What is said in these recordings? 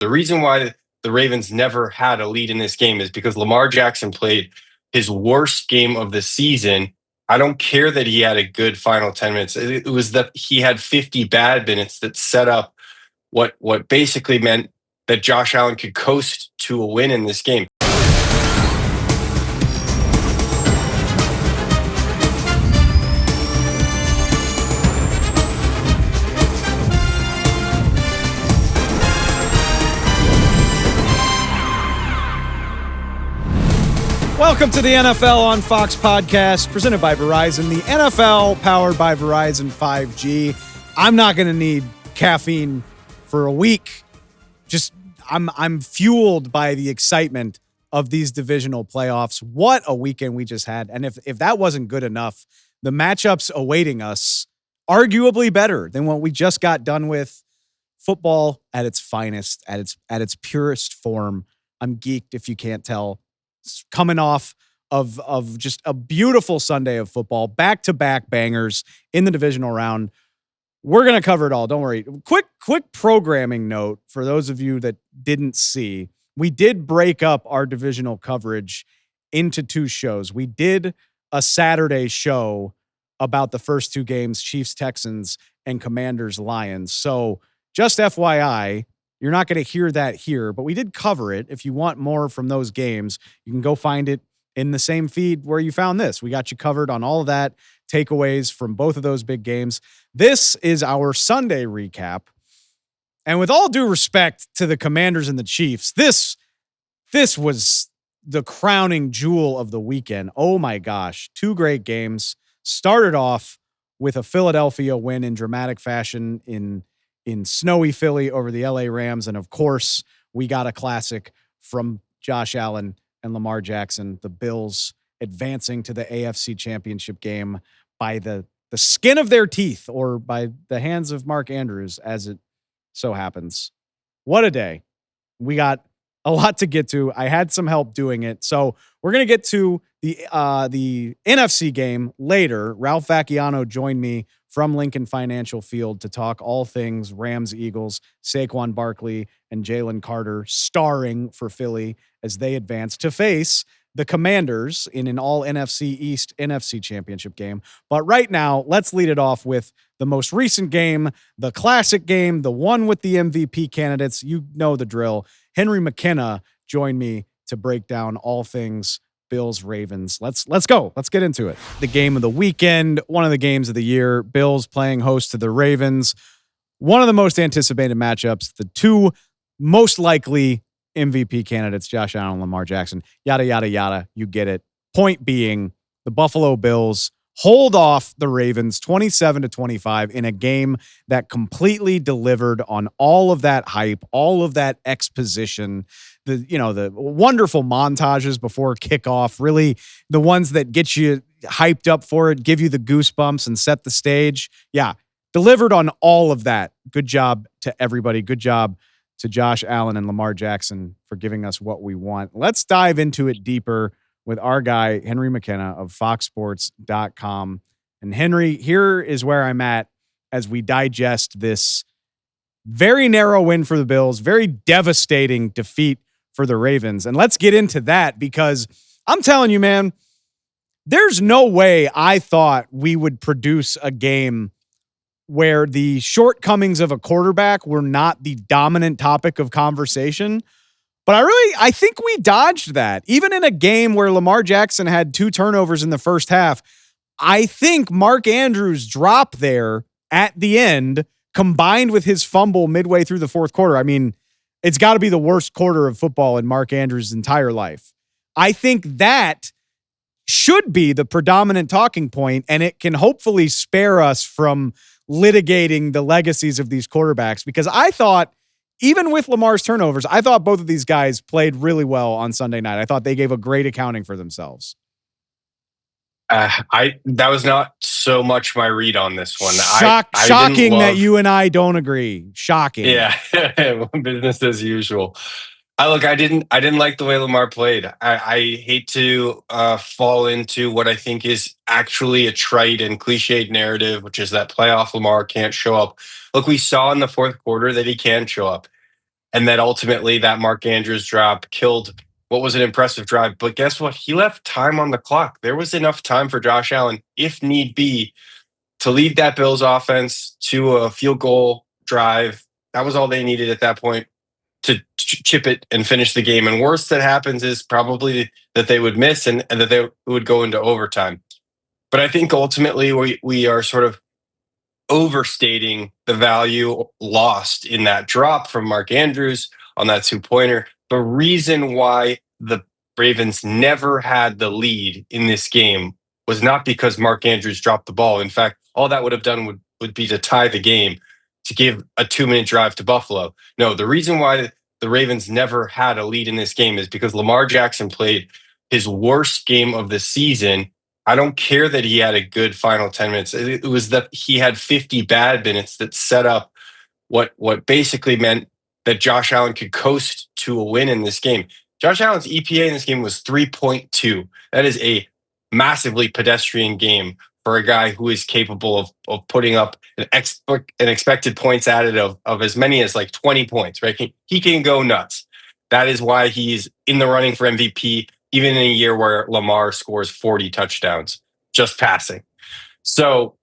The reason why the Ravens never had a lead in this game is because Lamar Jackson played his worst game of the season. I don't care that he had a good final 10 minutes. It was that he had 50 bad minutes that set up what basically meant that Josh Allen could coast to a win in this game. Welcome to the NFL on Fox podcast, presented by Verizon. The NFL powered by Verizon 5G. I'm not going to need caffeine for a week. Just I'm fueled by the excitement of these divisional playoffs. What a weekend we just had. And if that wasn't good enough, the matchups awaiting us arguably better than what we just got done with. Football at its finest, at its purest form. I'm geeked if you can't tell. Coming off of just a beautiful Sunday of football, back-to-back bangers in the divisional round. We're going to cover it all. Don't worry. Quick programming note for those of you that didn't see. We did break up our divisional coverage into two shows. We did a Saturday show about the first two games, Chiefs-Texans and Commanders-Lions. So just FYI, you're not going to hear that here, but we did cover it. If you want more from those games, you can go find it in the same feed where you found this. We got you covered on all of that, takeaways from both of those big games. This is our Sunday recap. And with all due respect to the Commanders and the Chiefs, this was the crowning jewel of the weekend. Oh my gosh, two great games. Started off with a Philadelphia win in dramatic fashion in snowy Philly over the LA Rams. And of course, we got a classic from Josh Allen and Lamar Jackson, the Bills advancing to the AFC Championship game by the skin of their teeth, or by the hands of Mark Andrews, as it so happens. What a day. We got a lot to get to. I had some help doing it. So we're going to get to the NFC game later. Ralph Vacchiano joined me from Lincoln Financial Field to talk all things Rams, Eagles, Saquon Barkley, and Jalen Carter starring for Philly as they advance to face the Commanders in an all NFC East NFC Championship game. But right now, let's lead it off with the most recent game, the classic game, the one with the MVP candidates. You know the drill. Henry McKenna joined me to break down all things Bills Ravens. Let's go. Let's get into it. The game of the weekend, one of the games of the year, Bills playing host to the Ravens. One of the most anticipated matchups, the two most likely MVP candidates, Josh Allen and Lamar Jackson. Yada, yada, yada. You get it. Point being, the Buffalo Bills hold off the Ravens 27-25 in a game that completely delivered on all of that hype, all of that exposition, the wonderful montages before kickoff, really the ones that get you hyped up for it, give you the goosebumps and set the stage. Yeah, delivered on all of that. Good job to everybody. Good job to Josh Allen and Lamar Jackson for giving us what we want. Let's dive into it deeper with our guy, Henry McKenna of foxsports.com. And Henry, here is where I'm at as we digest this very narrow win for the Bills, very devastating defeat for the Ravens. And let's get into that, because I'm telling you, man, there's no way I thought we would produce a game where the shortcomings of a quarterback were not the dominant topic of conversation. But I think we dodged that. Even in a game where Lamar Jackson had 2 turnovers in the first half, I think Mark Andrews' drop there at the end, combined with his fumble midway through the fourth quarter, I mean, it's got to be the worst quarter of football in Mark Andrews' entire life. I think that should be the predominant talking point, and it can hopefully spare us from litigating the legacies of these quarterbacks, because I thought, even with Lamar's turnovers, I thought both of these guys played really well on Sunday night. I thought they gave a great accounting for themselves. That was not so much my read on this one. Shocking that you and I don't agree. Shocking. Yeah, business as usual. I didn't like the way Lamar played. I hate to fall into what I think is actually a trite and cliched narrative, which is that playoff Lamar can't show up. Look, we saw in the fourth quarter that he can show up. And then ultimately that Mark Andrews drop killed what was an impressive drive. But guess what? He left time on the clock. There was enough time for Josh Allen, if need be, to lead that Bills offense to a field goal drive. That was all they needed at that point to chip it and finish the game. And worst that happens is probably that they would miss and that they would go into overtime. But I think ultimately we are sort of overstating the value lost in that drop from Mark Andrews on that 2-pointer. The reason why the Ravens never had the lead in this game was not because Mark Andrews dropped the ball. In fact, all that would have done would be to tie the game, to give a 2-minute drive to Buffalo. No, the reason why the Ravens never had a lead in this game is because Lamar Jackson played his worst game of the season. I don't care that he had a good final 10 minutes. It was that he had 50 bad minutes that set up what basically meant that Josh Allen could coast to a win in this game. Josh Allen's EPA in this game was 3.2. That is a massively pedestrian game for a guy who is capable of putting up an expected points added of as many as like 20 points, right? He can go nuts. That is why he's in the running for MVP, even in a year where Lamar scores 40 touchdowns, just passing. So,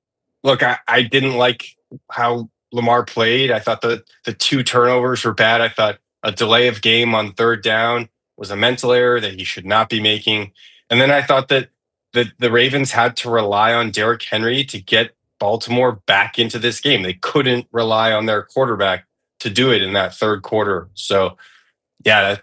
look, I didn't like how Lamar played. I thought the 2 turnovers were bad. I thought a delay of game on 3rd down was a mental error that he should not be making. And then I thought that the Ravens had to rely on Derrick Henry to get Baltimore back into this game. They couldn't rely on their quarterback to do it in that 3rd quarter. So, yeah,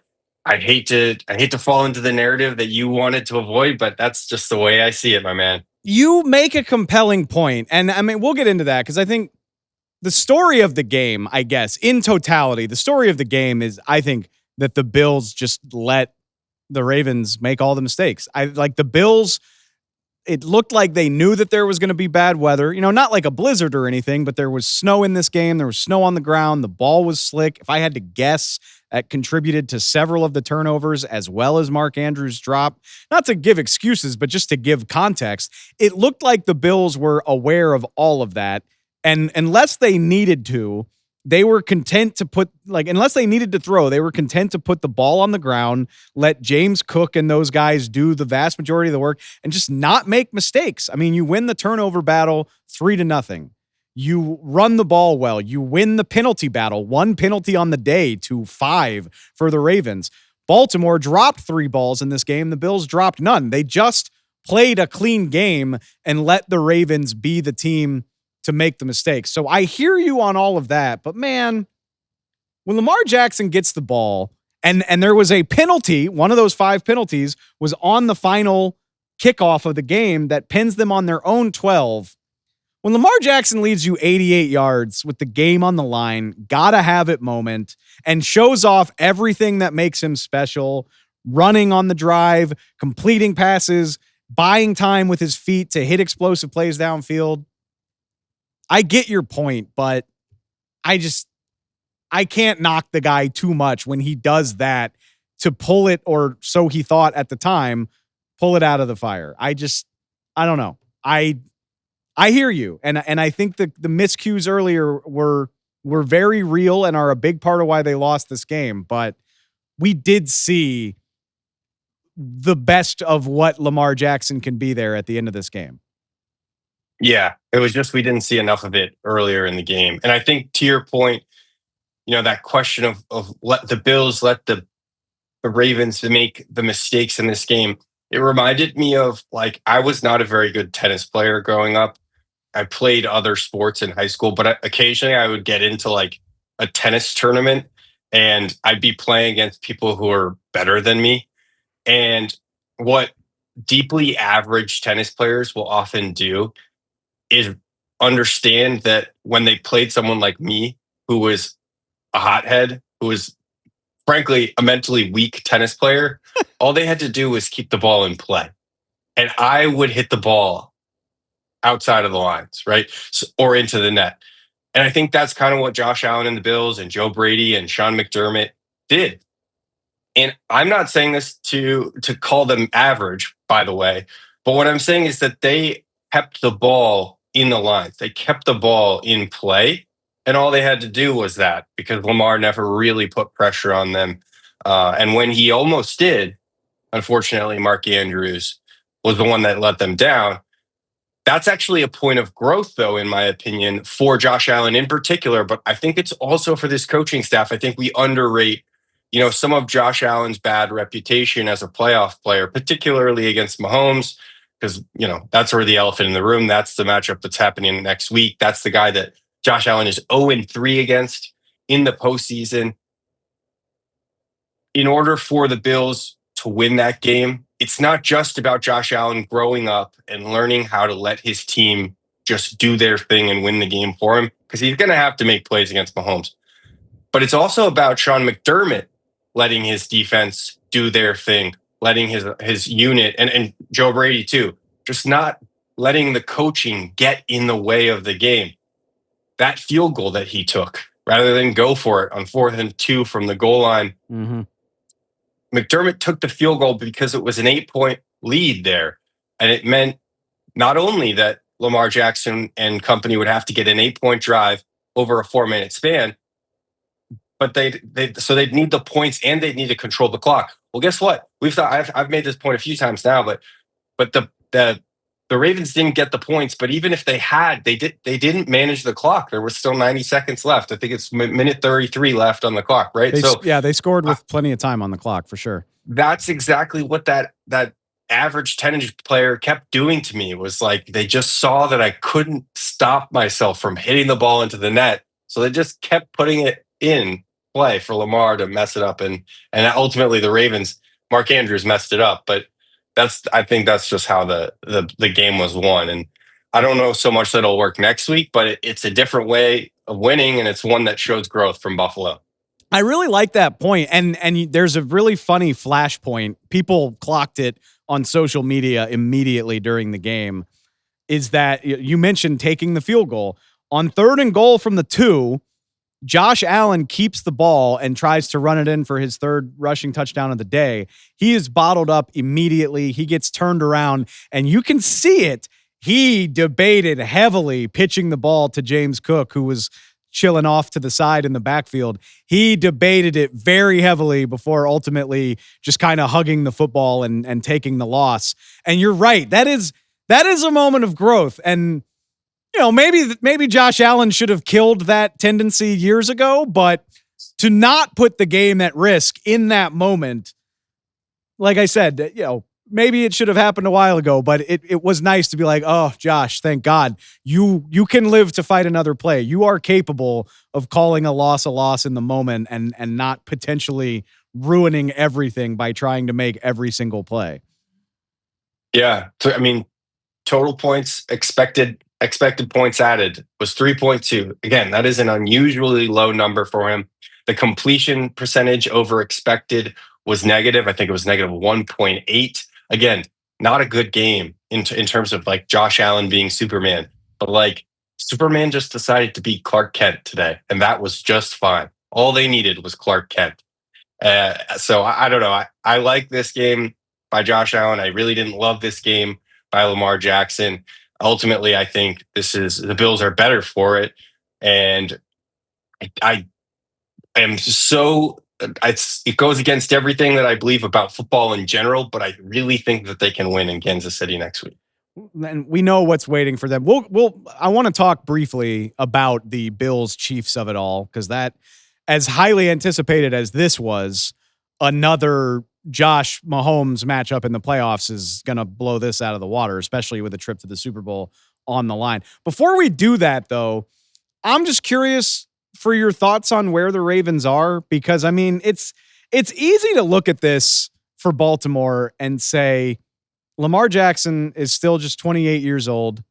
I hate to fall into the narrative that you wanted to avoid, but that's just the way I see it, my man. You make a compelling point, and I mean, we'll get into that because I think the story of the game, I guess, in totality, the story of the game is, I think, that the Bills just let the Ravens make all the mistakes. I like the Bills. It looked like they knew that there was going to be bad weather, not like a blizzard or anything, but there was snow in this game. There was snow on the ground. The ball was slick. If I had to guess, that contributed to several of the turnovers as well as Mark Andrews' drop. Not to give excuses, but just to give context. It looked like the Bills were aware of all of that. And unless they needed to, they were content to unless they needed to throw, they were content to put the ball on the ground, let James Cook and those guys do the vast majority of the work and just not make mistakes. I mean, you win the turnover battle 3-0. You run the ball well. You win the penalty battle, 1 penalty on the day to 5 for the Ravens. Baltimore dropped 3 balls in this game. The Bills dropped none. They just played a clean game and let the Ravens be the team to make the mistakes. So I hear you on all of that, but man, when Lamar Jackson gets the ball and there was a penalty, one of those 5 penalties was on the final kickoff of the game that pins them on their own 12. When Lamar Jackson leads you 88 yards with the game on the line, gotta have it moment, and shows off everything that makes him special, running on the drive, completing passes, buying time with his feet to hit explosive plays downfield. I get your point, but I can't knock the guy too much when he does that to pull it, or so he thought at the time, pull it out of the fire. I don't know. I hear you. And I think the miscues earlier were very real and are a big part of why they lost this game. But we did see the best of what Lamar Jackson can be there at the end of this game. Yeah, it was just we didn't see enough of it earlier in the game. And I think to your point, that question of let the Bills, let the Ravens make the mistakes in this game, it reminded me of, like, I was not a very good tennis player growing up. I played other sports in high school, but occasionally I would get into like a tennis tournament and I'd be playing against people who are better than me. And what deeply average tennis players will often do is understand that when they played someone like me, who was a hothead, who was frankly a mentally weak tennis player, all they had to do was keep the ball in play. And I would hit the ball outside of the lines, right? Or into the net. And I think that's kind of what Josh Allen and the Bills and Joe Brady and Sean McDermott did. And I'm not saying this to call them average, by the way, but what I'm saying is that they kept the ball in the lines. They kept the ball in play. And all they had to do was that, because Lamar never really put pressure on them. And when he almost did, unfortunately, Mark Andrews was the one that let them down. That's actually a point of growth, though, in my opinion, for Josh Allen in particular. But I think it's also for this coaching staff. I think we underrate, some of Josh Allen's bad reputation as a playoff player, particularly against Mahomes, because, that's where the elephant in the room. That's the matchup that's happening next week. That's the guy that Josh Allen is 0-3 against in the postseason. In order for the Bills to win that game, it's not just about Josh Allen growing up and learning how to let his team just do their thing and win the game for him, because he's going to have to make plays against Mahomes. But it's also about Sean McDermott letting his defense do their thing, letting his unit, and Joe Brady too, just not letting the coaching get in the way of the game. That field goal that he took, rather than go for it on 4th and 2 from the goal line, McDermott took the field goal because it was an 8-point lead there. And it meant not only that Lamar Jackson and company would have to get an 8-point drive over a 4-minute span, but they'd need the points and they'd need to control the clock. Well, guess what? I've made this point a few times now, but the Ravens didn't get the points. But even if they had, they didn't manage the clock. There was still 90 seconds left. I think it's minute 33 left on the clock, right? They scored with plenty of time on the clock for sure. That's exactly what that average 10-inch player kept doing to me. It was like they just saw that I couldn't stop myself from hitting the ball into the net, so they just kept putting it in play for Lamar to mess it up, and ultimately the Ravens, Mark Andrews messed it up. But I think that's just how the game was won. And I don't know so much that it'll work next week, but it's a different way of winning, and it's one that shows growth from Buffalo. I really like that point. And there's a really funny flashpoint. People clocked it on social media immediately during the game, is that you mentioned taking the field goal. On 3rd and goal from the 2, Josh Allen keeps the ball and tries to run it in for his 3rd rushing touchdown of the day. He is bottled up immediately. He gets turned around, and you can see it. He debated heavily pitching the ball to James Cook, who was chilling off to the side in the backfield. He debated it very heavily before ultimately just kind of hugging the football and taking the loss. And you're right. That is a moment of growth. And maybe Josh Allen should have killed that tendency years ago, but to not put the game at risk in that moment, like I said, maybe it should have happened a while ago, but it was nice to be like, oh, Josh, thank God you can live to fight another play. You are capable of calling a loss in the moment and not potentially ruining everything by trying to make every single play. Yeah. I mean, total points expected points added was 3.2. Again, that is an unusually low number for him. The completion percentage over expected was negative. I think it was negative 1.8. Again, not a good game in terms of like Josh Allen being Superman, but like Superman just decided to be Clark Kent today, and that was just fine. All they needed was Clark Kent. So I don't know. I like this game by Josh Allen. I really didn't love this game by Lamar Jackson. Ultimately, I think the Bills are better for it. And I am so, it goes against everything that I believe about football in general, but I really think that they can win in Kansas City next week. And we know what's waiting for them. I want to talk briefly about the Bills Chiefs of it all, because that, as highly anticipated as this was, another Josh Mahomes matchup in the playoffs is going to blow this out of the water, especially with a trip to the Super Bowl on the line. Before we do that, though, I'm just curious for your thoughts on where the Ravens are, because I mean, it's easy to look at this for Baltimore and say Lamar Jackson is still just 28 years old.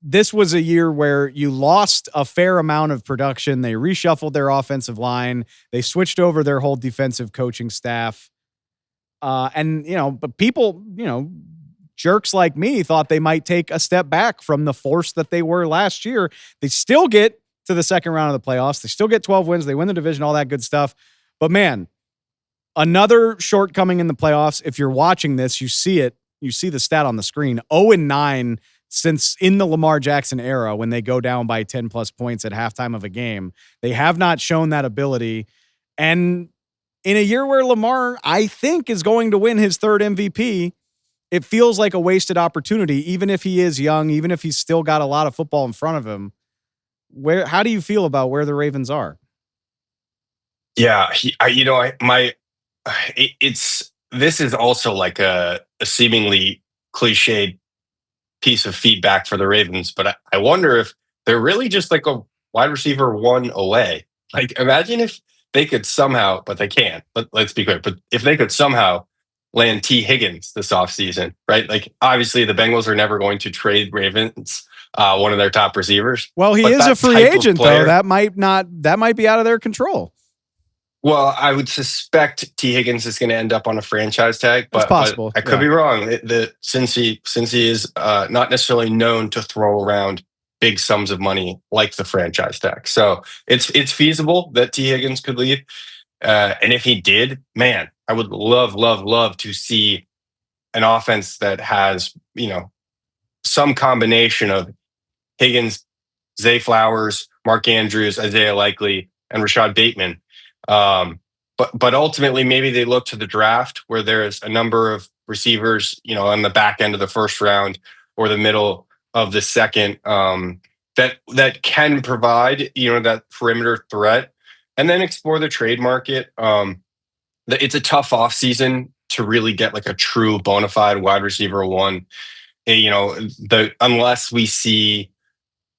This was a year where you lost a fair amount of production. They reshuffled their offensive line. They switched over their whole defensive coaching staff. But people, jerks like me thought they might take a step back from the force that they were last year. They still get to the second round of the playoffs. They still get 12 wins. They win the division, all that good stuff. But man, another shortcoming in the playoffs. If you're watching this, you see it. You see the stat on the screen. 0-9 since in the Lamar Jackson era, when they go down by 10 plus points at halftime of a game, they have not shown that ability. And in a year where Lamar, I think, is going to win his third MVP, it feels like a wasted opportunity, even if he is young, even if he's still got a lot of football in front of him. How do you feel about where the Ravens are? Yeah, this is also like a seemingly cliched piece of feedback for the Ravens, but I wonder if they're really just like a wide receiver one away. Like, imagine if they could somehow, but they can't. Let's be clear. But if they could somehow land T. Higgins this offseason, right? Like, obviously, the Bengals are never going to trade Ravens, one of their top receivers. Well, he is a free agent, though. That might be out of their control. Well, I would suspect T. Higgins is going to end up on a franchise tag, but, I could be wrong. Since he is not necessarily known to throw around big sums of money like the franchise tag, so it's feasible that T. Higgins could leave. And if he did, man, I would love to see an offense that has some combination of Higgins, Zay Flowers, Mark Andrews, Isaiah Likely, and Rashad Bateman. But ultimately, maybe they look to the draft where there's a number of receivers, on the back end of the first round or the middle of the second, that can provide, that perimeter threat, and then explore the trade market. It's a tough offseason to really get like a true bona fide wide receiver one. Unless we see,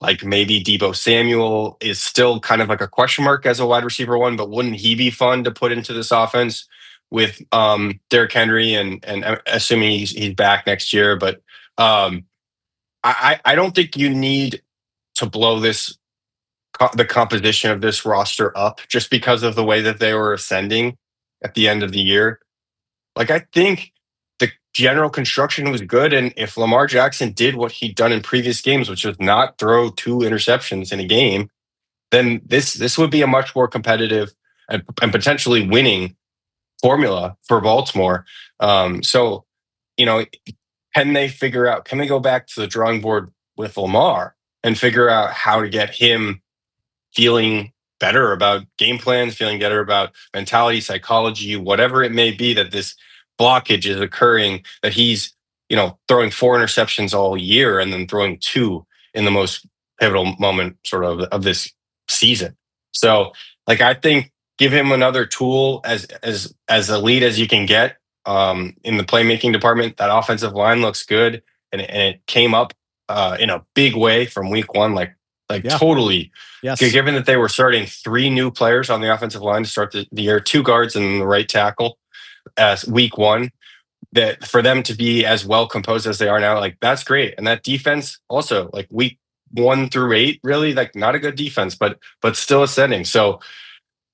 like, maybe Deebo Samuel is still kind of like a question mark as a wide receiver one, but wouldn't he be fun to put into this offense with Derrick Henry and assuming he's back next year? But I don't think you need to blow the composition of this roster up just because of the way that they were ascending at the end of the year. Like, I think the general construction was good, and if Lamar Jackson did what he'd done in previous games, which was not throw 2 interceptions in a game, then this would be a much more competitive and potentially winning formula for Baltimore. So, can they go back to the drawing board with Lamar and figure out how to get him feeling better about game plans, feeling better about mentality, psychology, whatever it may be that this blockage is occurring, that he's, throwing 4 interceptions all year and then throwing 2 in the most pivotal moment sort of this season. So, like, I think give him another tool as elite as you can get in the playmaking department. That offensive line looks good, and it came up in a big way from week 1, totally. Yes. Given that they were starting 3 new players on the offensive line to start the year, 2 guards and the right tackle as week 1, that for them to be as well composed as they are now, like, that's great. And that defense also, like, week 1 through 8, really, like, not a good defense, but still ascending. So,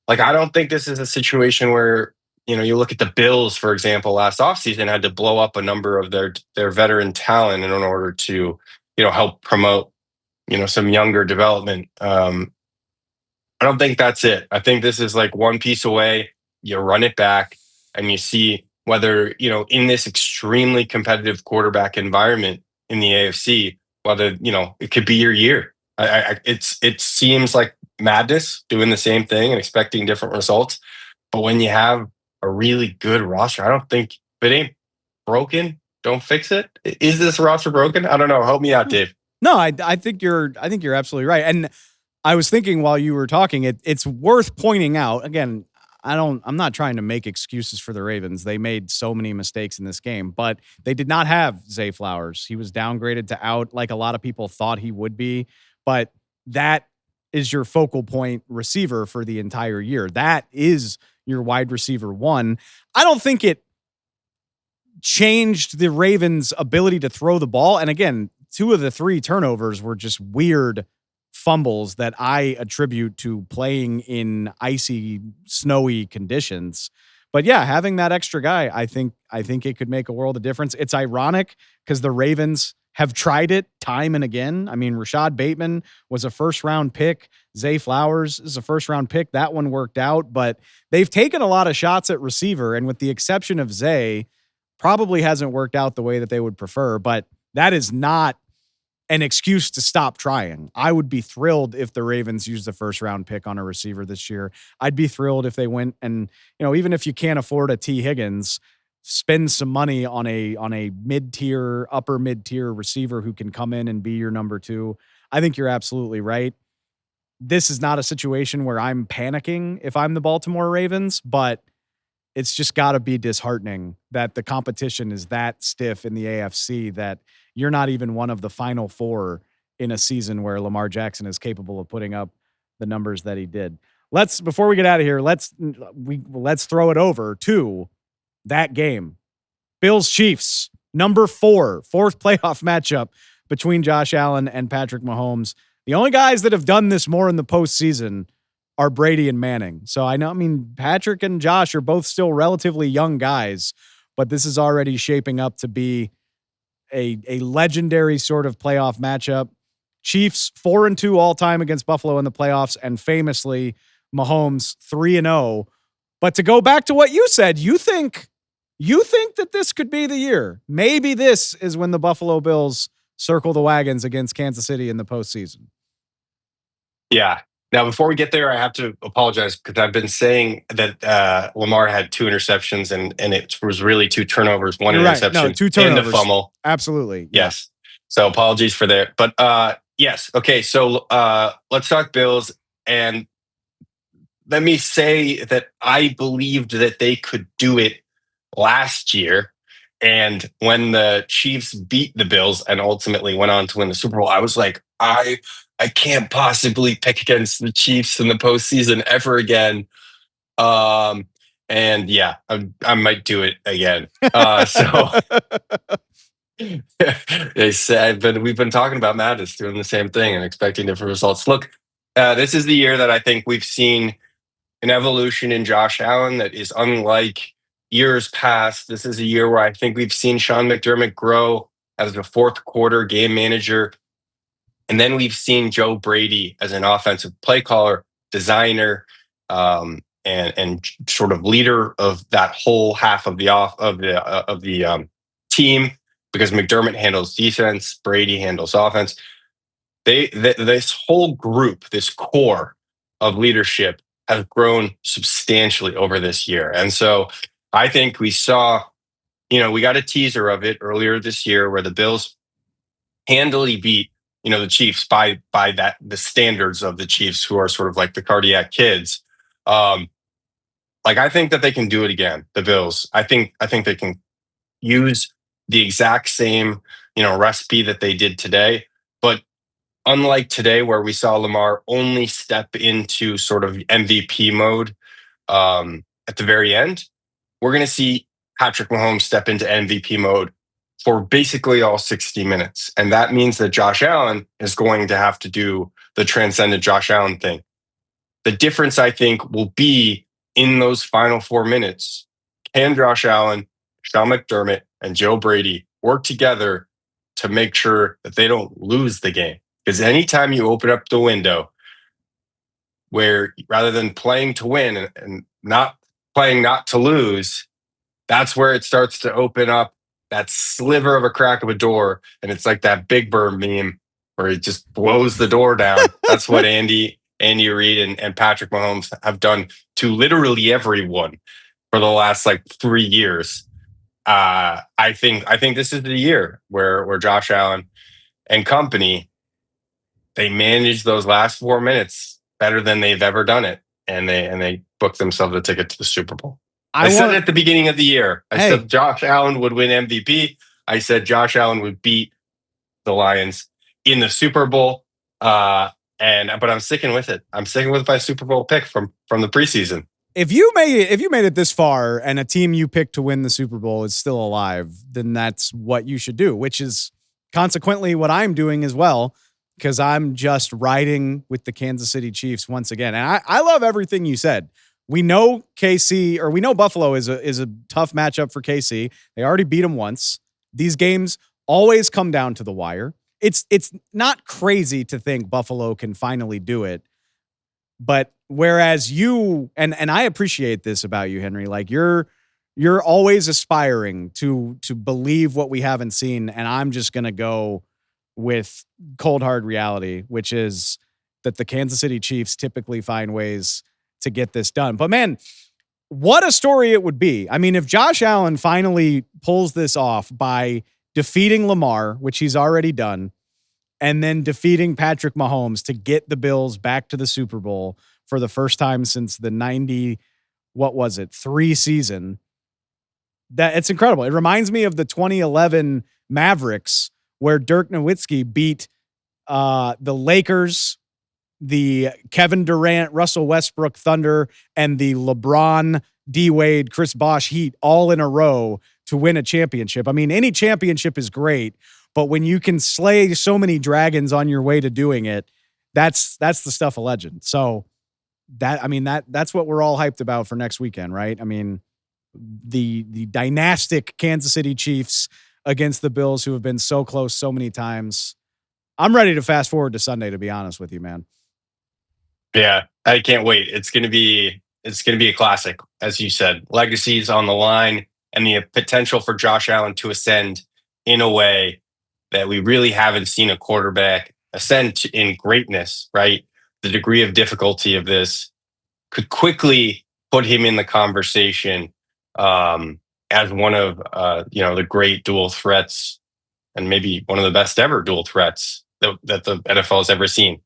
like, I don't think this is a situation where, you look at the Bills, for example, last offseason had to blow up a number of their veteran talent in order to, help promote, some younger development. I don't think that's it. I think this is like one piece away. You run it back and you see whether, in this extremely competitive quarterback environment in the AFC, whether, it could be your year. It seems like madness doing the same thing and expecting different results. But when you have a really good roster, I don't think, if it ain't broken, don't fix it. Is this roster broken? I don't know. Help me out, Dave. No, I think you're absolutely right. And I was thinking while you were talking, it's worth pointing out, again, I'm not trying to make excuses for the Ravens. They made so many mistakes in this game, but they did not have Zay Flowers. He was downgraded to out like a lot of people thought he would be, but that is your focal point receiver for the entire year. That is your wide receiver one. I don't think it changed the Ravens' ability to throw the ball. And again, 2 of the 3 turnovers were just weird fumbles that I attribute to playing in icy, snowy conditions. But yeah, having that extra guy, I think it could make a world of difference. It's ironic because the Ravens have tried it time and again. I mean, Rashad Bateman was a first-round pick. Zay Flowers is a first-round pick. That one worked out, but they've taken a lot of shots at receiver, and with the exception of Zay, probably hasn't worked out the way that they would prefer. But that is not an excuse to stop trying. I would be thrilled if the Ravens used the first round pick on a receiver this year. I'd be thrilled if they went and, even if you can't afford a T. Higgins, spend some money on a mid-tier, upper mid-tier receiver who can come in and be your number 2. I think you're absolutely right. This is not a situation where I'm panicking if I'm the Baltimore Ravens, but it's just got to be disheartening that the competition is that stiff in the AFC that you're not even one of the final 4 in a season where Lamar Jackson is capable of putting up the numbers that he did. Before we get out of here, let's throw it over to that game. Bills Chiefs, number 4, fourth playoff matchup between Josh Allen and Patrick Mahomes. The only guys that have done this more in the postseason are Brady and Manning. So Patrick and Josh are both still relatively young guys, but this is already shaping up to be a legendary sort of playoff matchup. Chiefs 4-2 all time against Buffalo in the playoffs, and famously Mahomes 3-0. But to go back to what you said, you think that this could be the year. Maybe this is when the Buffalo Bills circle the wagons against Kansas City in the postseason. Yeah. Now, before we get there, I have to apologize because I've been saying that Lamar had 2 interceptions and it was really 2 turnovers, 1 interception, No, 2 turnovers. And the fumble. Absolutely. Yes. So apologies for that. But yes. Okay. So let's talk Bills. And let me say that I believed that they could do it last year. And when the Chiefs beat the Bills and ultimately went on to win the Super Bowl, I was like, I can't possibly pick against the Chiefs in the postseason ever again. And yeah, I might do it again. So they said, but we've been talking about Madness doing the same thing and expecting different results. Look, this is the year that I think we've seen an evolution in Josh Allen that is unlike years past. This is a year where I think we've seen Sean McDermott grow as a fourth quarter game manager. And then we've seen Joe Brady as an offensive play caller, designer, and sort of leader of that whole half of the team, because McDermott handles defense, Brady handles offense. This whole group, this core of leadership, has grown substantially over this year, and so I think we saw, we got a teaser of it earlier this year where the Bills handily beat the Chiefs by the standards of the Chiefs, who are sort of like the cardiac kids. I think that they can do it again. The Bills, I think they can use the exact same, recipe that they did today. But unlike today, where we saw Lamar only step into sort of MVP mode at the very end, we're going to see Patrick Mahomes step into MVP mode for basically all 60 minutes. And that means that Josh Allen is going to have to do the transcendent Josh Allen thing. The difference, I think, will be in those final 4 minutes. Can Josh Allen, Sean McDermott, and Joe Brady work together to make sure that they don't lose the game? Because anytime you open up the window where rather than playing to win and not playing not to lose, that's where it starts to open up that sliver of a crack of a door. And it's like that Big Bird meme where it just blows the door down. That's what Andy Reid and Patrick Mahomes have done to literally everyone for the last 3 years. I think this is the year where Josh Allen and company, they manage those last 4 minutes better than they've ever done it. And they booked themselves a ticket to the Super Bowl. I said at the beginning of the year, I said Josh Allen would win MVP. I said Josh Allen would beat the Lions in the Super Bowl. But I'm sticking with it. I'm sticking with my Super Bowl pick from the preseason. If you made it this far and a team you picked to win the Super Bowl is still alive, then that's what you should do, which is consequently what I'm doing as well, because I'm just riding with the Kansas City Chiefs once again. And I love everything you said. We know Buffalo is a tough matchup for KC. They already beat them once. These games always come down to the wire. It's not crazy to think Buffalo can finally do it. But whereas you, and I appreciate this about you, Henry, you're always aspiring to believe what we haven't seen. And I'm just going to go with cold hard reality, which is that the Kansas City Chiefs typically find ways to get this done. But man, what a story it would be. I mean, if Josh Allen finally pulls this off by defeating Lamar, which he's already done, and then defeating Patrick Mahomes to get the Bills back to the Super Bowl for the first time since the 3 season. That it's incredible. It reminds me of the 2011 Mavericks where Dirk Nowitzki beat the Lakers, the Kevin Durant, Russell Westbrook Thunder, and the LeBron, D Wade, Chris Bosh Heat all in a row to win a championship. I mean, any championship is great, but when you can slay so many dragons on your way to doing it, that's the stuff of legend. So that's what we're all hyped about for next weekend, right? I mean, the dynastic Kansas City Chiefs against the Bills, who have been so close so many times. I'm ready to fast forward to Sunday, to be honest with you, man. Yeah, I can't wait. It's going to be a classic, as you said. Legacies on the line and the potential for Josh Allen to ascend in a way that we really haven't seen a quarterback ascend in greatness, right? The degree of difficulty of this could quickly put him in the conversation as one of the great dual threats, and maybe one of the best ever dual threats that the NFL has ever seen,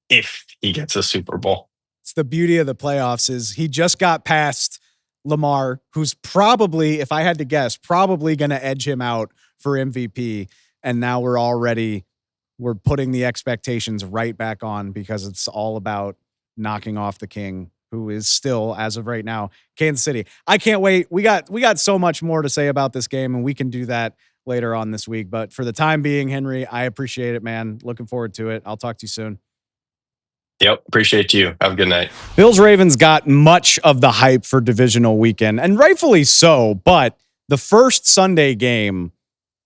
if he gets a Super Bowl. It's the beauty of the playoffs is he just got past Lamar, who's probably, if I had to guess, probably going to edge him out for MVP. And now we're putting the expectations right back on because it's all about knocking off the king, who is still, as of right now, Kansas City. I can't wait. We got so much more to say about this game, and we can do that later on this week. But for the time being, Henry, I appreciate it, man. Looking forward to it. I'll talk to you soon. Yep. Appreciate you. Have a good night. Bills Ravens got much of the hype for divisional weekend, and rightfully so, but the first Sunday game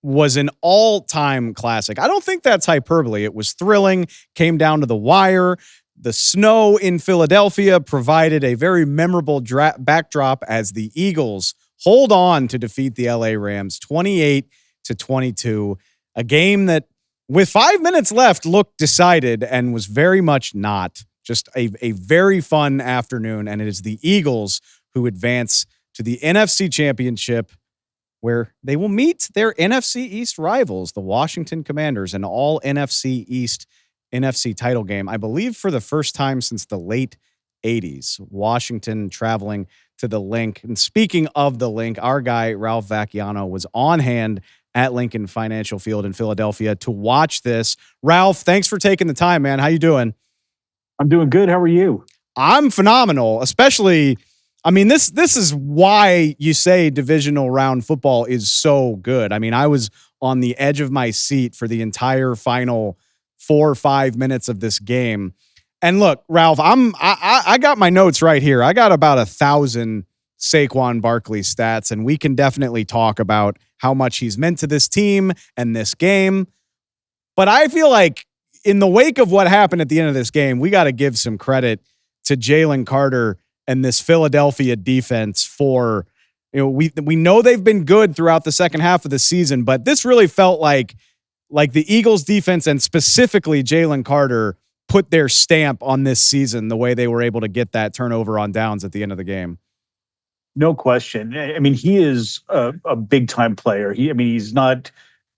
was an all-time classic. I don't think that's hyperbole. It was thrilling, came down to the wire. The snow in Philadelphia provided a very memorable backdrop as the Eagles hold on to defeat the LA Rams 28-22, a game that with 5 minutes left looked decided and was very much not. Just a very fun afternoon, and it is the Eagles who advance to the NFC Championship, where they will meet their NFC East rivals, the Washington Commanders, an all NFC East NFC title game, I believe for the first time since the late 80s. Washington traveling to the Link. And speaking of the Link, our guy, Ralph Vacchiano, was on hand at Lincoln Financial Field in Philadelphia to watch this. Ralph, thanks for taking the time, man. How you doing? I'm doing good. How are you? I'm phenomenal, especially, I mean, this is why you say divisional round football is so good. I mean, I was on the edge of my seat for the entire final 4 or 5 minutes of this game. And look, Ralph, I got my notes right here. I got about 1,000 Saquon Barkley stats, and we can definitely talk about how much he's meant to this team and this game. But I feel like in the wake of what happened at the end of this game, we got to give some credit to Jalen Carter and this Philadelphia defense for, we know they've been good throughout the second half of the season, but this really felt like the Eagles defense and specifically Jalen Carter put their stamp on this season, the way they were able to get that turnover on downs at the end of the game. No question. I mean, he is a big time player. He's not,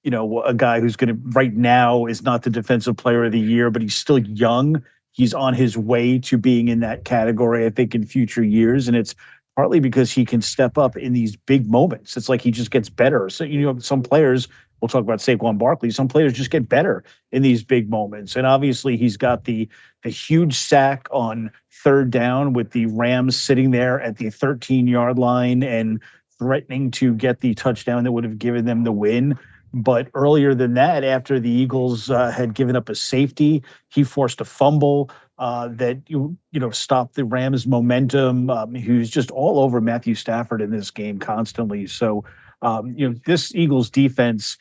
a guy who's going to right now is not the defensive player of the year, but he's still young. He's on his way to being in that category, I think, in future years. And it's partly because he can step up in these big moments. It's like he just gets better. So, some players, we'll talk about Saquon Barkley, some players just get better in these big moments. And obviously he's got the huge sack on third down with the Rams sitting there at the 13-yard line and threatening to get the touchdown that would have given them the win. But earlier than that, after the Eagles had given up a safety, he forced a fumble that stopped the Rams' momentum. He was just all over Matthew Stafford in this game constantly. So, this Eagles defense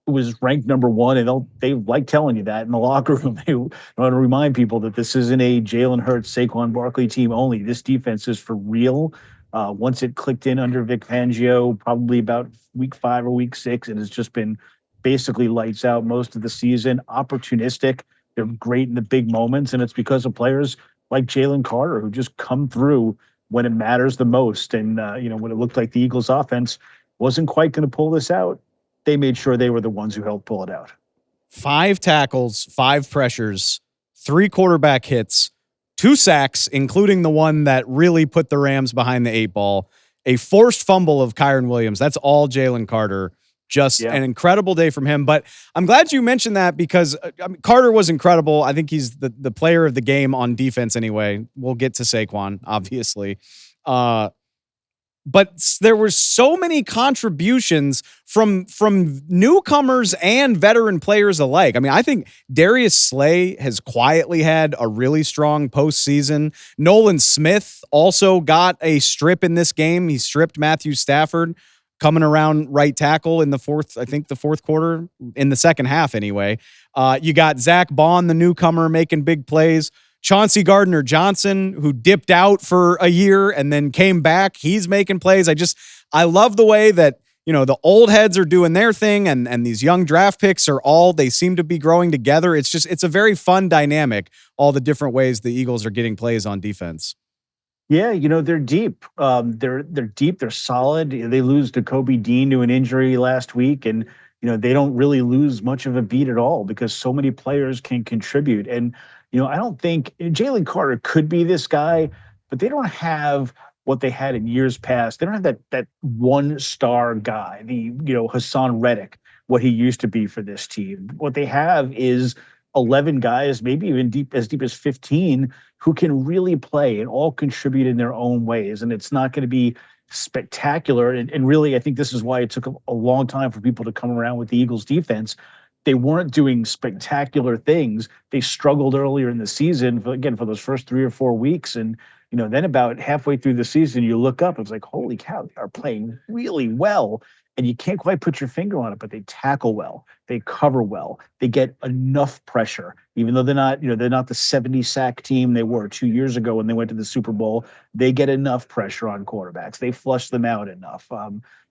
was ranked number one, and they like telling you that in the locker room. They want to remind people that this isn't a Jalen Hurts, Saquon Barkley team only. This defense is for real. Once it clicked in under Vic Fangio, probably about week 5 or week 6, it has just been basically lights out most of the season, opportunistic. They're great in the big moments, and it's because of players like Jalen Carter who just come through when it matters the most. And, when it looked like the Eagles offense wasn't quite going to pull this out, they made sure they were the ones who helped pull it out. 5 tackles, 5 pressures, 3 quarterback hits, 2 sacks, including the one that really put the Rams behind the 8 ball, a forced fumble of Kyron Williams. That's all Jalen Carter. Just an incredible day from him. But I'm glad you mentioned that because Carter was incredible. I think he's the player of the game on defense anyway. We'll get to Saquon, obviously. But there were so many contributions from newcomers and veteran players alike. I mean, I think Darius Slay has quietly had a really strong postseason. Nolan Smith also got a strip in this game. He stripped Matthew Stafford coming around right tackle in the fourth quarter, in the second half anyway. You got Zach Bond, the newcomer, making big plays. Chauncey Gardner-Johnson, who dipped out for a year and then came back. He's making plays. I love the way that, the old heads are doing their thing and these young draft picks they seem to be growing together. It's a very fun dynamic, all the different ways the Eagles are getting plays on defense. Yeah, they're deep. They're deep. They're solid. They lose Kobe Dean to an injury last week, and they don't really lose much of a beat at all because so many players can contribute. And I don't think Jalen Carter could be this guy, but they don't have what they had in years past. They don't have that one-star guy, the Hassan Reddick, what he used to be for this team. What they have is 11 guys, maybe even as deep as 15, who can really play and all contribute in their own ways. And it's not going to be spectacular. And really, I think this is why it took a long time for people to come around with the Eagles defense. They weren't doing spectacular things. They struggled earlier in the season, for those first 3 or 4 weeks. And, then about halfway through the season, you look up, it's like, holy cow, they are playing really well. And you can't quite put your finger on it, but they tackle well. They cover well. They get enough pressure, even though they're not the 70 sack team they were 2 years ago when they went to the Super Bowl. They get enough pressure on quarterbacks. They flush them out enough.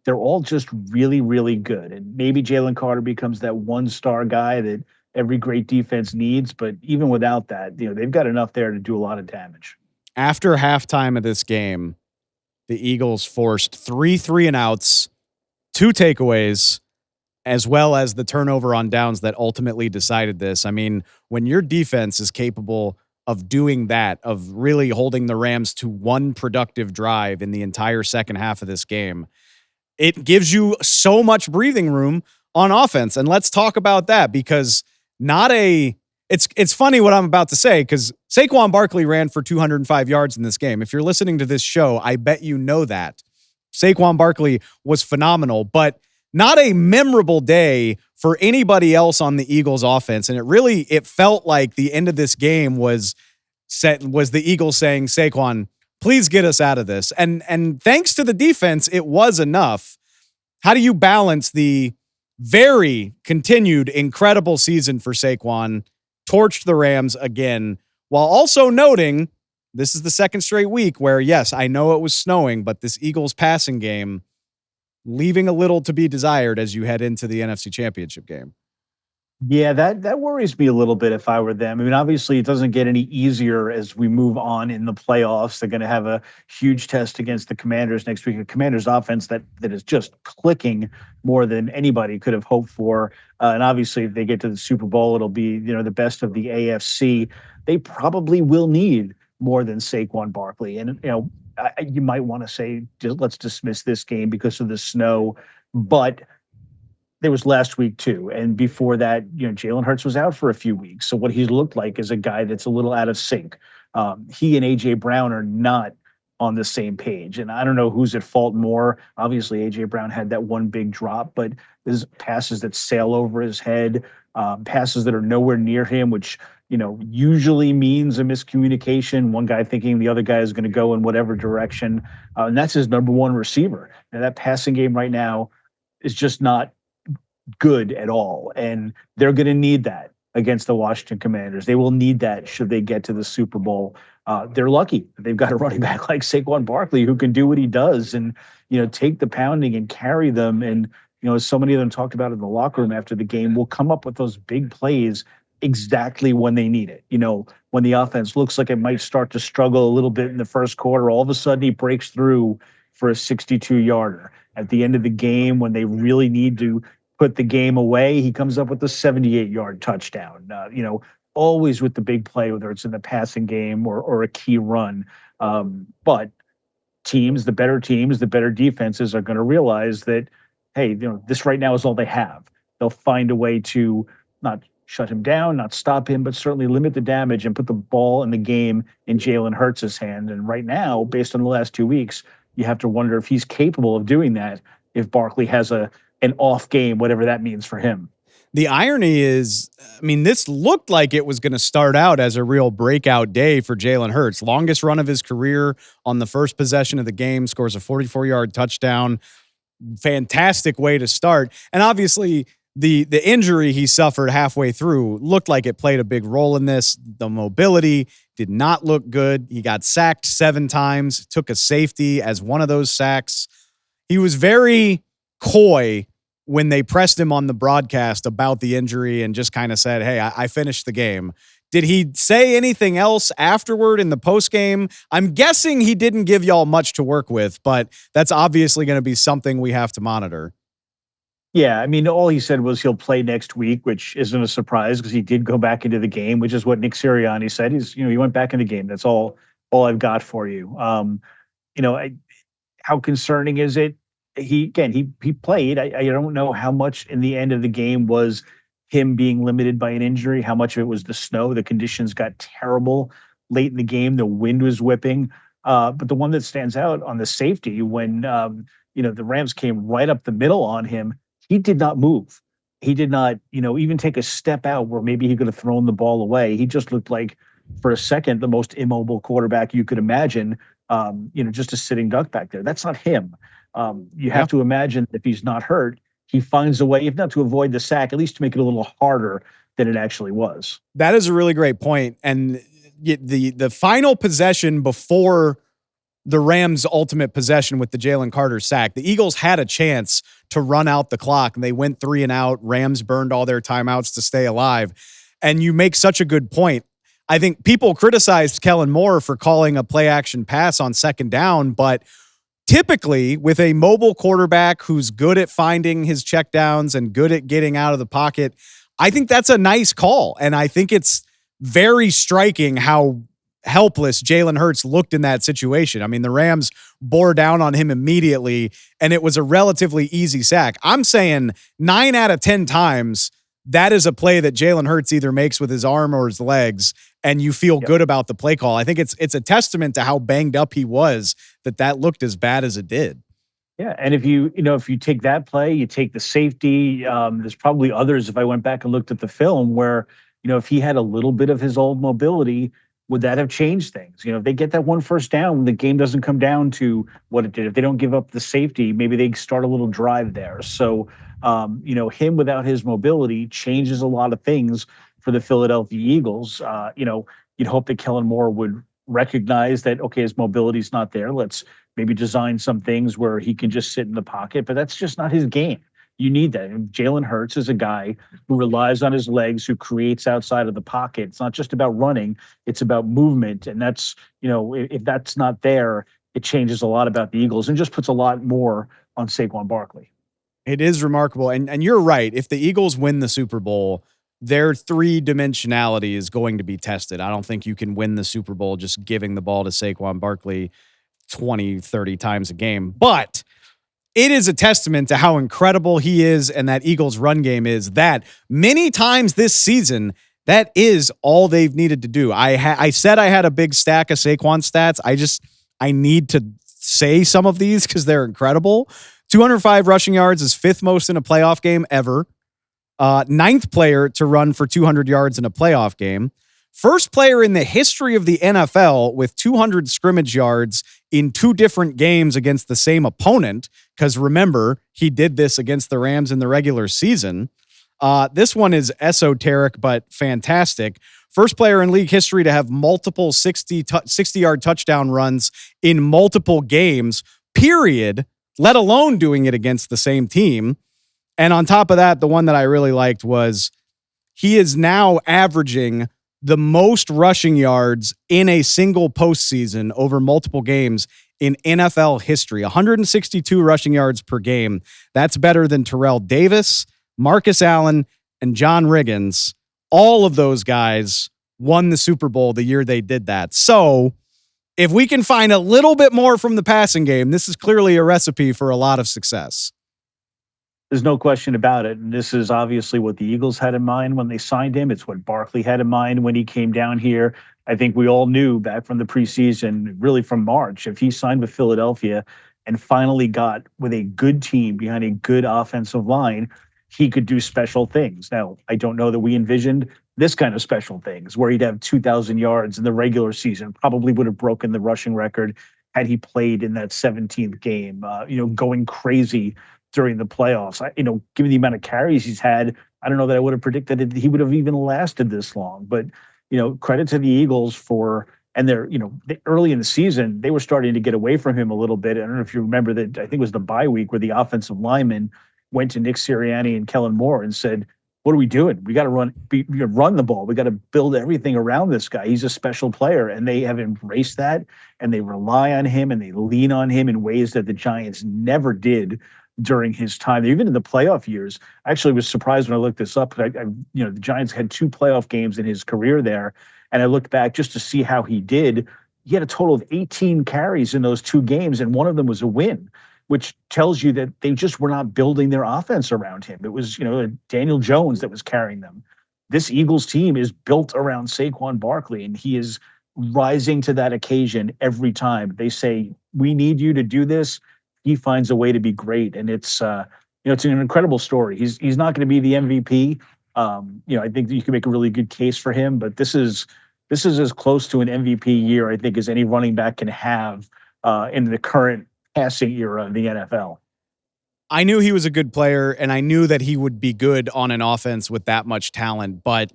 They're all just really, really good. And maybe Jalen Carter becomes that one-star guy that every great defense needs. But even without that, they've got enough there to do a lot of damage. After halftime of this game, the Eagles forced 3 3-and-outs, 2 takeaways, as well as the turnover on downs that ultimately decided this. I mean, when your defense is capable of doing that, of really holding the Rams to one productive drive in the entire second half of this game, it gives you so much breathing room on offense. And let's talk about that because it's funny what I'm about to say because Saquon Barkley ran for 205 yards in this game. If you're listening to this show, I bet you know that. Saquon Barkley was phenomenal, but not a memorable day for anybody else on the Eagles offense. And it felt like the end of this game was the Eagles saying, Saquon, please get us out of this. And thanks to the defense, it was enough. How do you balance the very continued incredible season for Saquon, torched the Rams again, while also noting this is the second straight week where, yes, I know it was snowing, but this Eagles passing game leaving a little to be desired as you head into the NFC Championship game? Yeah, that worries me a little bit if I were them. I mean, obviously, it doesn't get any easier as we move on in the playoffs. They're going to have a huge test against the Commanders next week. A Commanders offense that is just clicking more than anybody could have hoped for. And obviously, if they get to the Super Bowl, it'll be the best of the AFC. They probably will need more than Saquon Barkley. And you might want to say, let's dismiss this game because of the snow, but there was last week too. And before that, Jalen Hurts was out for a few weeks. So what he's looked like is a guy that's a little out of sync. He and A.J. Brown are not on the same page. And I don't know who's at fault more. Obviously, A.J. Brown had that one big drop, but there's passes that sail over his head, passes that are nowhere near him, which usually means a miscommunication. One guy thinking the other guy is going to go in whatever direction. And that's his number one receiver. And that passing game right now is just not good at all. And they're going to need that against the Washington Commanders. They will need that should they get to the Super Bowl. They're lucky that they've got a running back like Saquon Barkley who can do what he does and, take the pounding and carry them and, as so many of them talked about in the locker room after the game, will come up with those big plays exactly when they need it. When the offense looks like it might start to struggle a little bit in the first quarter, all of a sudden he breaks through for a 62-yarder. At the end of the game, when they really need to put the game away, he comes up with a 78-yard touchdown. Always with the big play, whether it's in the passing game or a key run. But the better teams, the better defenses are going to realize that, hey, this right now is all they have. They'll find a way to not shut him down, not stop him, but certainly limit the damage and put the ball in the game in Jalen Hurts' hand. And right now, based on the last 2 weeks, you have to wonder if he's capable of doing that if Barkley has an off game, whatever that means for him. The irony is, this looked like it was going to start out as a real breakout day for Jalen Hurts. Longest run of his career on the first possession of the game, scores a 44-yard touchdown. Fantastic way to start. And obviously, the injury he suffered halfway through looked like it played a big role in this. The mobility did not look good. He got sacked 7 times, took a safety as one of those sacks. He was very coy when they pressed him on the broadcast about the injury and just kind of said, hey, I finished the game. Did he say anything else afterward in the postgame? I'm guessing he didn't give y'all much to work with, but that's obviously going to be something we have to monitor. Yeah, all he said was he'll play next week, which isn't a surprise because he did go back into the game, which is what Nick Sirianni said. He went back in the game. That's all I've got for you. How concerning is it? He played. I don't know how much in the end of the game was him being limited by an injury, how much of it was the snow. The conditions got terrible late in the game. The wind was whipping. But the one that stands out on the safety when, the Rams came right up the middle on him, he did not move. He did not, even take a step out where maybe he could have thrown the ball away. He just looked like, for a second, the most immobile quarterback you could imagine, just a sitting duck back there. That's not him. You have to imagine if he's not hurt, he finds a way, if not to avoid the sack, at least to make it a little harder than it actually was. That is a really great point. And the final possession before the Rams' ultimate possession with the Jalen Carter sack, the Eagles had a chance to run out the clock, and they went 3 and out. Rams burned all their timeouts to stay alive. And you make such a good point. I think people criticized Kellen Moore for calling a play action pass on second down, but typically with a mobile quarterback who's good at finding his checkdowns and good at getting out of the pocket, I think that's a nice call. And I think it's very striking how helpless Jalen Hurts looked in that situation. The Rams bore down on him immediately, and it was a relatively easy sack. I'm saying 9 out of 10 times, that is a play that Jalen Hurts either makes with his arm or his legs, and you feel good about the play call. I think it's a testament to how banged up he was that looked as bad as it did. Yeah, and if you take that play, you take the safety. There's probably others. If I went back and looked at the film, where if he had a little bit of his old mobility, would that have changed things? If they get that one first down, the game doesn't come down to what it did. If they don't give up the safety, maybe they start a little drive there. So, him without his mobility changes a lot of things for the Philadelphia Eagles. You'd hope that Kellen Moore would recognize that, okay, his mobility's not there. Let's maybe design some things where he can just sit in the pocket, but that's just not his game. You need that. And Jalen Hurts is a guy who relies on his legs, who creates outside of the pocket. It's not just about running, it's about movement. And that's, if that's not there, it changes a lot about the Eagles and just puts a lot more on Saquon Barkley. It is remarkable. And you're right. If the Eagles win the Super Bowl, their 3-dimensionality is going to be tested. I don't think you can win the Super Bowl just giving the ball to Saquon Barkley 20, 30 times a game. But it is a testament to how incredible he is and that Eagles run game is, that many times this season, that is all they've needed to do. I said I had a big stack of Saquon stats. I need to say some of these because they're incredible. 205 rushing yards is 5th most in a playoff game ever. 9th player to run for 200 yards in a playoff game. First player in the history of the NFL with 200 scrimmage yards in 2 different games against the same opponent. Because remember, he did this against the Rams in the regular season. This one is esoteric, but fantastic. First player in league history to have multiple 60-yard touchdown runs in multiple games, period, let alone doing it against the same team. And on top of that, the one that I really liked was he is now averaging the most rushing yards in a single postseason over multiple games in NFL history. 162 rushing yards per game. That's better than Terrell Davis, Marcus Allen, and John Riggins. All of those guys won the Super Bowl the year they did that. So if we can find a little bit more from the passing game, this is clearly a recipe for a lot of success. There's no question about it. And this is obviously what the Eagles had in mind when they signed him. It's what Barkley had in mind when he came down here. I think we all knew back from the preseason, really from March, if he signed with Philadelphia and finally got with a good team behind a good offensive line, he could do special things. Now, I don't know that we envisioned this kind of special things where he'd have 2,000 yards in the regular season, probably would have broken the rushing record had he played in that 17th game, going crazy during the playoffs. Given the amount of carries he's had, I don't know that I would have predicted he would have even lasted this long. But, credit to the Eagles and they're, early in the season, they were starting to get away from him a little bit. I don't know if you remember that, I think it was the bye week where the offensive lineman went to Nick Sirianni and Kellen Moore and said, what are we doing? We got to run the ball. We got to build everything around this guy. He's a special player. And they have embraced that, and they rely on him, and they lean on him in ways that the Giants never did during his time. Even in the playoff years, I actually was surprised when I looked this up. The Giants had 2 playoff games in his career there. And I looked back just to see how he did. He had a total of 18 carries in those 2 games, and one of them was a win, which tells you that they just were not building their offense around him. It was, Daniel Jones that was carrying them. This Eagles team is built around Saquon Barkley, and he is rising to that occasion every time. They say, we need you to do this. He finds a way to be great. And it's an incredible story. He's not going to be the MVP. I think you can make a really good case for him, but this is as close to an MVP year, I think, as any running back can have in the current passing era of the NFL. I knew he was a good player, and I knew that he would be good on an offense with that much talent, but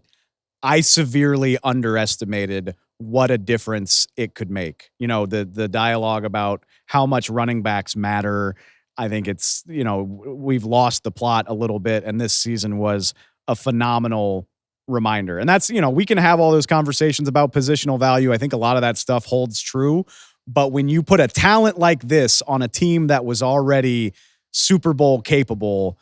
I severely underestimated what a difference it could make. The dialogue about how much running backs matter. I think it's, we've lost the plot a little bit, and this season was a phenomenal reminder. And that's, we can have all those conversations about positional value. I think a lot of that stuff holds true. But when you put a talent like this on a team that was already Super Bowl capable,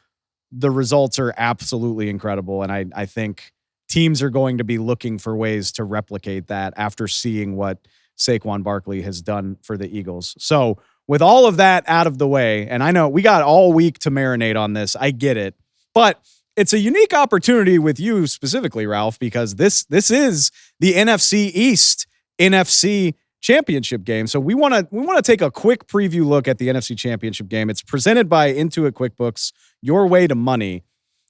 the results are absolutely incredible. And I think teams are going to be looking for ways to replicate that after seeing what Saquon Barkley has done for the Eagles. So with all of that out of the way, and I know we got all week to marinate on this, I get it, but it's a unique opportunity with you specifically, Ralph, because this is the NFC East, NFC Championship game. So we want to take a quick preview look at the NFC Championship game. It's presented by Intuit QuickBooks, your way to money.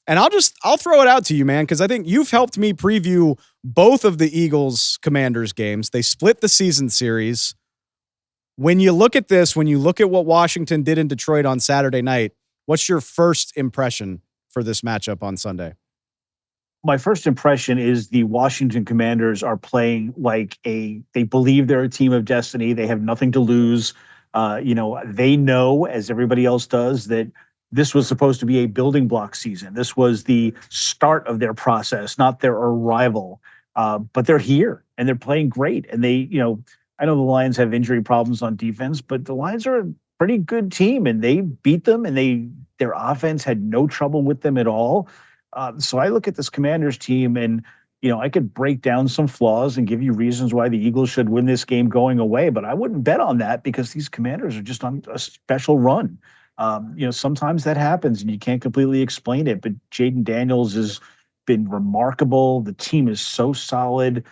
And I'll throw it out to you, man, because I think you've helped me preview both of the Eagles Commanders games. They split the season series. When you look at this, when you look at what Washington did in Detroit on Saturday night, what's your first impression for this matchup on Sunday? My first impression is the Washington Commanders are playing like they believe they're a team of destiny. They have nothing to lose. They know, as everybody else does, that this was supposed to be a building block season. This was the start of their process, not their arrival. But they're here and they're playing great. And I know the Lions have injury problems on defense, but the Lions are a pretty good team, and they beat them, and their offense had no trouble with them at all. So I look at this Commanders team, and I could break down some flaws and give you reasons why the Eagles should win this game going away, but I wouldn't bet on that because these Commanders are just on a special run. Sometimes that happens and you can't completely explain it, but Jaden Daniels has been remarkable. The team is so solid.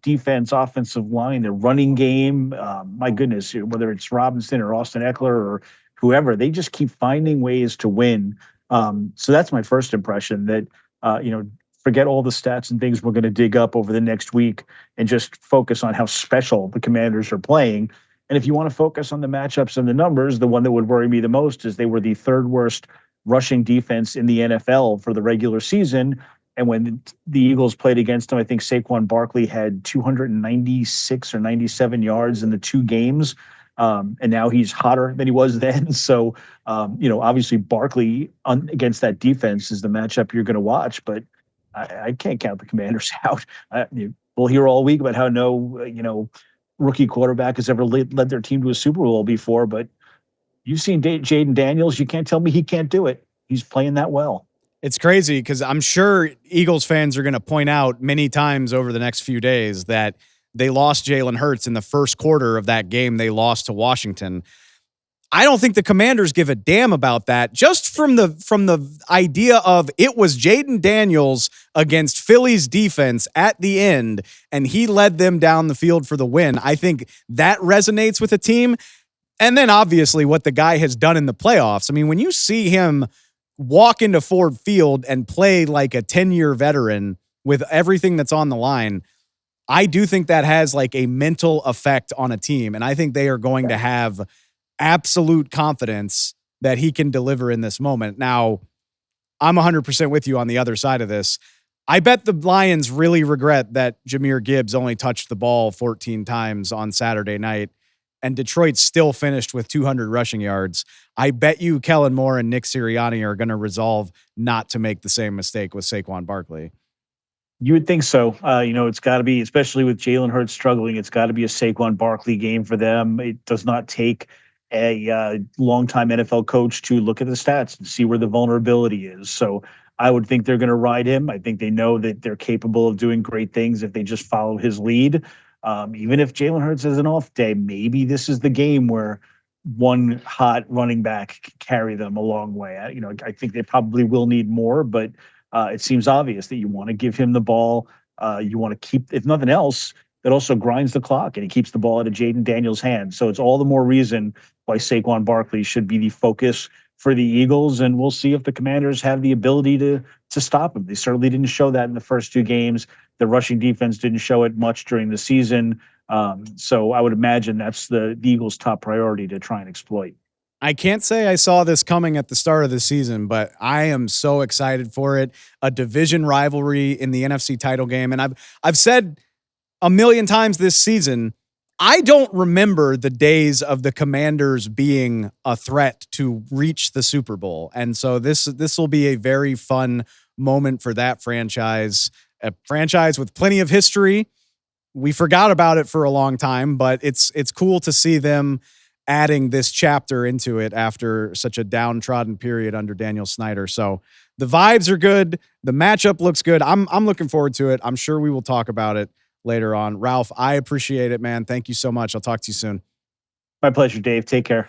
Defense, offensive line, the running game. My goodness, whether it's Robinson or Austin Eckler or whoever, they just keep finding ways to win. So that's my first impression, that, forget all the stats and things we're going to dig up over the next week and just focus on how special the Commanders are playing. And if you want to focus on the matchups and the numbers, the one that would worry me the most is they were the 3rd worst rushing defense in the NFL for the regular season. And when the Eagles played against them, I think Saquon Barkley had 296 or 97 yards in the 2 games. And now he's hotter than he was then. So, obviously Barkley against that defense is the matchup you're going to watch, but I can't count the Commanders out. We'll hear all week about how no rookie quarterback has ever led their team to a Super Bowl before, but you've seen Jaden Daniels. You can't tell me he can't do it. He's playing that well. It's crazy because I'm sure Eagles fans are going to point out many times over the next few days that they lost Jalen Hurts in the first quarter of that game they lost to Washington. I don't think the Commanders give a damn about that. Just from the idea of it was Jaden Daniels against Philly's defense at the end, and he led them down the field for the win. I think that resonates with a team. And then obviously what the guy has done in the playoffs. I mean, when you see him walk into Ford Field and play like a 10-year veteran with everything that's on the line, I do think that has like a mental effect on a team. And I think they are going to have absolute confidence that he can deliver in this moment. Now, I'm 100% with you on the other side of this. I bet the Lions really regret that Jahmyr Gibbs only touched the ball 14 times on Saturday night, and Detroit still finished with 200 rushing yards. I bet you Kellen Moore and Nick Sirianni are going to resolve not to make the same mistake with Saquon Barkley. You would think so. It's got to be, especially with Jalen Hurts struggling, it's got to be a Saquon Barkley game for them. It does not take a longtime NFL coach to look at the stats and see where the vulnerability is. So I would think they're going to ride him. I think they know that they're capable of doing great things if they just follow his lead. Even if Jalen Hurts has an off day, maybe this is the game where one hot running back can carry them a long way. I think they probably will need more, but it seems obvious that you want to give him the ball. You want to keep, if nothing else, that also grinds the clock and he keeps the ball out of Jaden Daniels' hands. So it's all the more reason why Saquon Barkley should be the focus for the Eagles, and we'll see if the Commanders have the ability to stop him. They certainly didn't show that in the first two games. The rushing defense didn't show it much during the season. So I would imagine that's the Eagles' top priority to try and exploit. I can't say I saw this coming at the start of the season, but I am so excited for it. A division rivalry in the NFC title game. And I've said a million times this season, I don't remember the days of the Commanders being a threat to reach the Super Bowl. And so this will be a very fun moment for that franchise, a franchise with plenty of history. We forgot about it for a long time, but it's cool to see them adding this chapter into it after such a downtrodden period under Daniel Snyder. So the vibes are good. The matchup looks good. I'm looking forward to it. I'm sure we will talk about it later on. Ralph, I appreciate it, man. Thank you so much. I'll talk to you soon. My pleasure, Dave. Take care.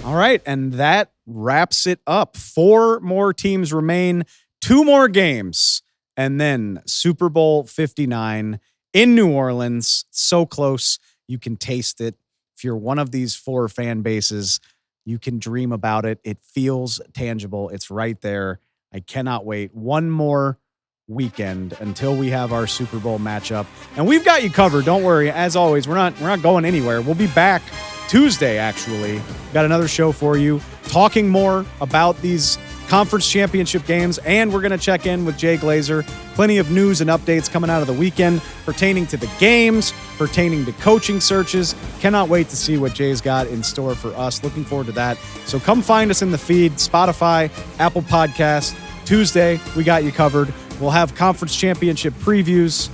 All right. And that wraps it up. 4 more teams remain, 2 more games, and then Super Bowl 59 in New Orleans. So close. You can taste it. If you're one of these 4 fan bases, you can dream about it. It feels tangible. It's right there. I cannot wait. One more weekend until we have our Super Bowl matchup, and we've got you covered. Don't worry. As always, we're not going anywhere. We'll be back Tuesday. Actually, got another show for you, talking more about these conference championship games, and we're going to check in with Jay Glazer. Plenty of news and updates coming out of the weekend pertaining to the games, pertaining to coaching searches. Cannot wait to see what Jay's got in store for us. Looking forward to that. So come find us in the feed, Spotify, Apple Podcasts. Tuesday, we got you covered. We'll have conference championship previews.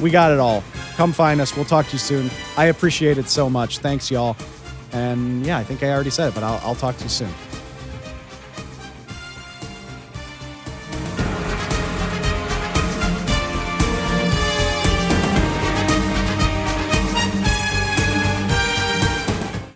We got it all. Come find us. We'll talk to you soon. I appreciate it so much. Thanks, y'all. And yeah, I think I already said it, but I'll talk to you soon.